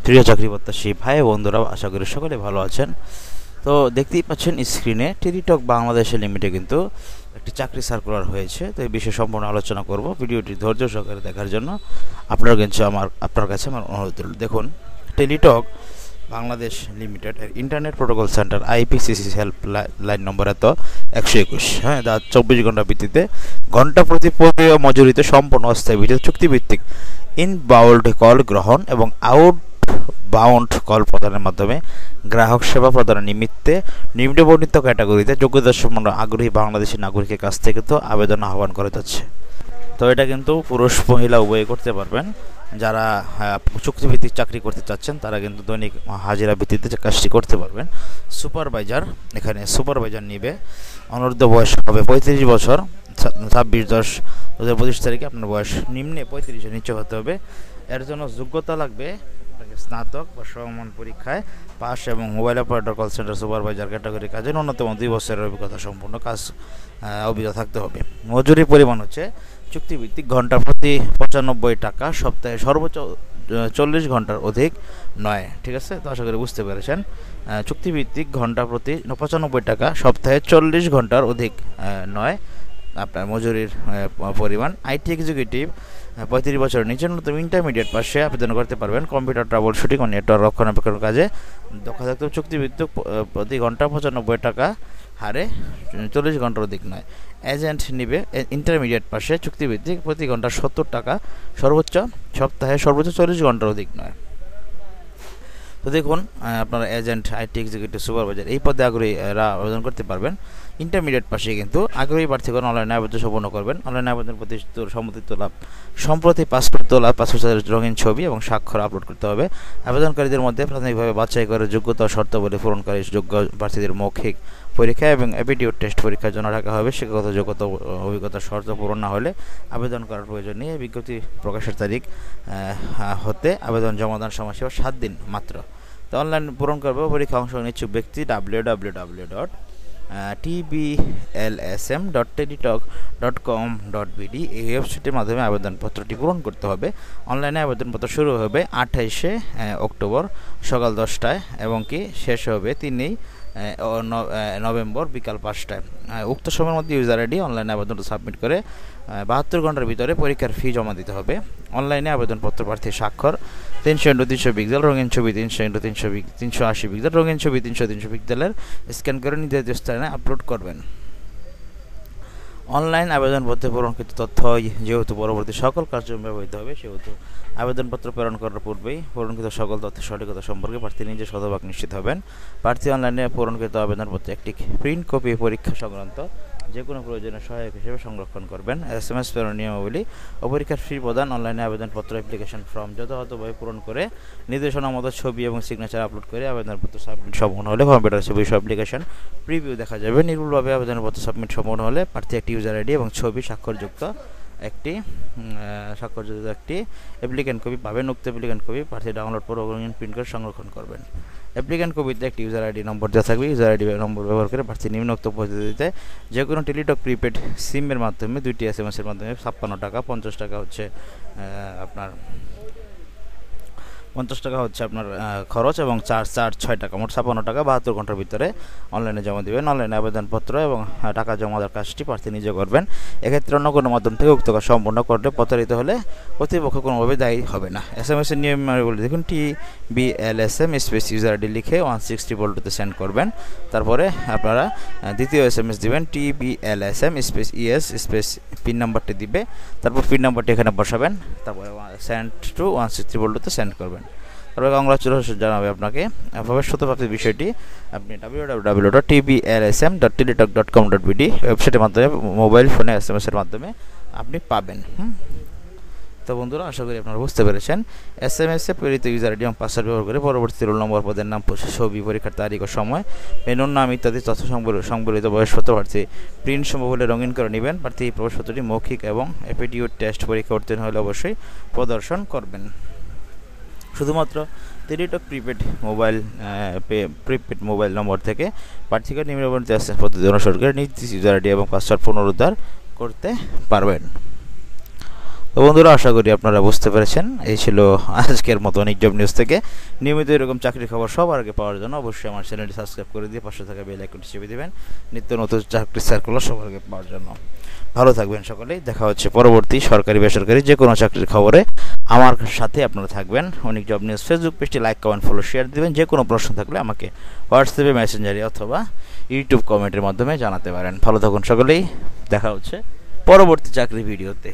প্রিয় চাকরি প্রত্যাশী ভাই বন্ধুরা, আশা করি সকলে ভালো আছেন। তো দেখতেই পাচ্ছেন স্ক্রিনে টেলিটক বাংলাদেশ লিমিটেড কিন্তু একটি চাকরি সার্কুলার হয়েছে। তো এই বিষয়ে সম্পূর্ণ আলোচনা করব। ভিডিওটি ধৈর্য সহকারে দেখার জন্য আপনার কাছে আমার অনুরোধ রইল। দেখুন, টেলিটক বাংলাদেশ লিমিটেড এর internet protocol centre IPCC help line number 121, হ্যাঁ, যা 24 ঘন্টা ভিত্তিতে ঘন্টা প্রতি মজুরিতে সম্পূর্ণ অস্থায়ী ভিত্তিতে চুক্তিভিত্তিক ইনবাউন্ড কল গ্রহণ এবং আউটবাউন্ড কল প্রদানের মাধ্যমে গ্রাহক সেবা প্রদানের নিমিত্তে নিম্নবর্ণিত ক্যাটাগরিতে যোগ্যতাসম্পন্ন আগ্রহী বাংলাদেশি নাগরিকের কাছ থেকে তো আবেদন আহ্বান করা যাচ্ছে। তো এটা কিন্তু পুরুষ মহিলা উভয়ে করতে পারবেন। যারা চুক্তিভিত্তিক চাকরি করতে চাচ্ছেন তারা কিন্তু দৈনিক হাজিরা ভিত্তিতে কাজটি করতে পারবেন। এখানে সুপারভাইজার নিবে। অনূর্ধ্ব বয়স হবে 35 বছর। 26/10/2025 তারিখে আপনার বয়স নিম্নে 35-এর নিচে হতে হবে। এর জন্য যোগ্যতা লাগবে স্নাতক বা সমমান পরীক্ষায় পাস এবং mobile operator call centre supervisor category কাজে ন্যূনতম 2 বছরের অভিজ্ঞতা সম্পূর্ণ অভিজ্ঞতা থাকতে হবে। মজুরি পরিমাণ হচ্ছে চুক্তিভিত্তিক ঘন্টা প্রতি 95 টাকা, সপ্তাহে সর্বোচ্চ 40 ঘন্টার অধিক নয়। ঠিক আছে, তো আশা করি বুঝতে পেরেছেন। চুক্তিভিত্তিক ঘন্টা প্রতি 95 টাকা, সপ্তাহে 40 ঘন্টার অধিক নয় আপনার মজুরির পরিমাণ। IT এক্সিকিউটিভ 35 বছরের নিচে ন্যূনতম ইন্টারমিডিয়েট পাশে আবেদন করতে পারবেন। কম্পিউটার ট্রাবল শুটিং ও নেটওয়ার্ক রক্ষণাবেক্ষণ কাজে দক্ষ থাকতে চুক্তিভিত্তিক প্রতি ঘন্টা 95 টাকা হারে 40 ঘন্টার অধিক নয়। এজেন্ট নিবে ইন্টারমিডিয়েট পাশে চুক্তিভিত্তিক প্রতি ঘন্টা 70 টাকা, সপ্তাহে সর্বোচ্চ 40 ঘন্টার অধিক নয়। তো দেখুন, আপনারা এজেন্ট IT এক্সিকিউটিভ সুপারভাইজার এই পদে আগ্রহীরা আবেদন করতে পারবেন। ইন্টারমিডিয়েট পাশে কিন্তু আগ্রহী প্রার্থীগণ অনলাইনে আবেদন সম্পন্ন করবেন। অনলাইনে আবেদন প্রতি সম্মতি তোলা, সম্প্রতি পাসপোর্ট তোলা, পাসপোর্টের রঙিন ছবি এবং স্বাক্ষর আপলোড করতে হবে। আবেদনকারীদের মধ্যে প্রাথমিকভাবে বাছাই করে যোগ্যতা ও শর্তাবলী পূরণকারী যোগ্য প্রার্থীদের মৌখিক পরীক্ষা এবং অ্যাপটিটিউড টেস্ট পরীক্ষার জন্য রাখা হবে। শিক্ষাগত যোগ্যতা অভিজ্ঞতা শর্ত পূরণ না হলে আবেদন করার প্রয়োজন নেই। বিজ্ঞপ্তি প্রকাশের তারিখ হতে আবেদন জমাদান সময়সীমা 7 দিন মাত্র। তো অনলাইন পূরণ করবে পরীক্ষা অংশ ইচ্ছুক ব্যক্তি www.tblsm.telitalk.com.bd এই ওয়েবসাইটের মাধ্যমে আবেদনপত্রটি পূরণ করতে হবে। অনলাইনে আবেদনপত্র শুরু হবে 28 অক্টোবর সকাল 10টায় এবং কি শেষ হবে 3 নভেম্বর বিকাল 5টায়। উক্ত সময়ের মধ্যে ইউজার আইডি অনলাইনে আবেদনটা সাবমিট করে 72 ঘন্টার ভিতরে পরীক্ষার ফি জমা দিতে হবে। অনলাইনে আবেদনপত্র প্রার্থীর স্বাক্ষর 300x300 পিক্সেল, রঙিন ছবি 300x380 পিক্সেল, রঙিন ছবি 300x300 পিক্সেলের স্ক্যান করে নির্ধারিত স্থানে আপলোড করবেন। অনলাইন আবেদনপত্রে পূরণকৃত তথ্য যেহেতু পরবর্তী সকল কার্যক্রমে ব্যবহৃত হবে, সেহেতু আবেদনপত্র প্রেরণ করার পূর্বেই পূরণকৃত সকল তথ্যের সঠিকতা সম্পর্কে প্রার্থী নিজে শতভাগ নিশ্চিত হবেন। প্রার্থী অনলাইনে পূরণকৃত আবেদনপত্রে একটি প্রিন্ট কপি পরীক্ষা সংক্রান্ত যে কোনো প্রয়োজনীয় সহায়ক হিসেবে সংরক্ষণ করবেন। SMS প্রেরণ নিয়মাবলী ও পরীক্ষার ফি প্রদান। অনলাইনে আবেদনপত্র অ্যাপ্লিকেশন ফর্ম যথাযথভাবে পূরণ করে নির্দেশনা মতো ছবি এবং সিগনেচার আপলোড করে আবেদনপত্র সাবমিট সম্পূর্ণ হলে কম্পিউটার ছবি অ্যাপ্লিকেশন প্রিভিউ দেখা যাবে। নির্ভুলভাবে আবেদনপত্র সাবমিট সম্পূর্ণ হলে প্রার্থী একটি ইউজার আইডি এবং ছবি স্বাক্ষরযুক্ত একটি অ্যাপ্লিকেন্ট কপি পাবেন। উক্ত অ্যাপ্লিকেন্ট কপি প্রার্থী ডাউনলোড করে প্রিন্ট করে সংরক্ষণ করবেন। অ্যাপ্লিকেন্ট কপিতে একটি ইউজার আইডি নম্বর দেওয়া থাকবে। ইউজার আইডি নম্বর ব্যবহার করে প্রার্থী নিম্নোক্ত পদ্ধতিতে যে কোনো টেলিটক প্রিপেড সিমের মাধ্যমে 2টি SMS এর মাধ্যমে 56 টাকা, 50 টাকা হচ্ছে আপনার 50 টাকা হচ্ছে আপনার খরচ এবং 6 টাকা, মোট 56 টাকা 72 ঘন্টার ভিতরে অনলাইনে জমা দেবেন। অনলাইনে আবেদনপত্র এবং টাকা জমা দেওয়ার কাজটি প্রার্থী নিজে করবেন। এক্ষেত্রে অন্য কোনো মাধ্যম থেকে উক্ত কাজ সম্পূর্ণ করতে প্রতারিত হলে কর্তৃপক্ষ কোনোভাবে দায়ী হবে না। SMS এর নিয়মাবলী দেখুন, TBLSM স্পেস ইউজার আইডি লিখে 16022 সেন্ড করবেন। তারপরে আপনারা দ্বিতীয় SMS দিবেন TBLSM space ES space pin নাম্বারটি দিবে। তারপর পিন নাম্বারটি এখানে বসাবেন। তারপরে সেন্ড টু 16022 সেন্ড করবেন। তারপরে কংগ্রাচুলেশন জানাবে আপনাকে। ভবিষ্যৎ প্রাপ্তির বিষয়টি আপনি www.tblsm.telitalk.com.bd ওয়েবসাইটের মাধ্যমে মোবাইল ফোনে SMS এর মাধ্যমে আপনি পাবেন। তো বন্ধুরা, আশা করি আপনারা বুঝতে পেরেছেন। SMS এ প্রেরিত ইউজার আইডি এবং পাসওয়ার্ড ব্যবহার করে পরবর্তী রোল নম্বর, পদের নাম, ছবি, পরীক্ষার তারিখ ও সময়, মেনুর নাম ইত্যাদি তথ্য সংবলিত বয়সপত্র প্রার্থী প্রিন্ট সম্ভব হলে রঙিন করে নেবেন। প্রার্থী প্রবেশপত্রটি মৌখিক এবং অ্যাপটিটিউড টেস্ট পরীক্ষা উত্তীর্ণ হলে অবশ্যই প্রদর্শন করবেন। শুধুমাত্র টেলিটক প্রিপেড মোবাইল নম্বর থেকে প্রার্থীকে নিম্নবর্ণিত পদ্ধতি অনুসরণ করে নির্দিষ্ট ইউজার আইডি এবং পাসওয়ার্ড পুনরুদ্ধার করতে পারবেন। তো বন্ধুরা, আশা করি আপনারা বুঝতে পেরেছেন। এই ছিল আজকের মতো অনেক জব নিউজ থেকে। নিয়মিত এরকম চাকরির খবর সবার আগে পাওয়ার জন্য অবশ্যই আমার চ্যানেলটি সাবস্ক্রাইব করে দিয়ে পাশে থাকা বেল আইকনটি চেপে দেবেন, নিত্য নতুন চাকরির সার্কুলার সবার আগে পাওয়ার জন্য। ভালো থাকবেন সকলেই। দেখা হচ্ছে পরবর্তী সরকারি বেসরকারি যে কোনো চাকরির খবরে। আমার সাথে আপনারা থাকবেন। অনেক জব নিউজ ফেসবুক পেজটি লাইক, কমেন্ট, ফলো, শেয়ার দিবেন। যে কোনো প্রশ্ন থাকলে আমাকে হোয়াটসঅ্যাপে, মেসেঞ্জারে অথবা ইউটিউব কমেন্টের মাধ্যমে জানাতে পারেন। ভালো থাকুন সকলেই। দেখা হচ্ছে পরবর্তী চাকরি ভিডিওতে।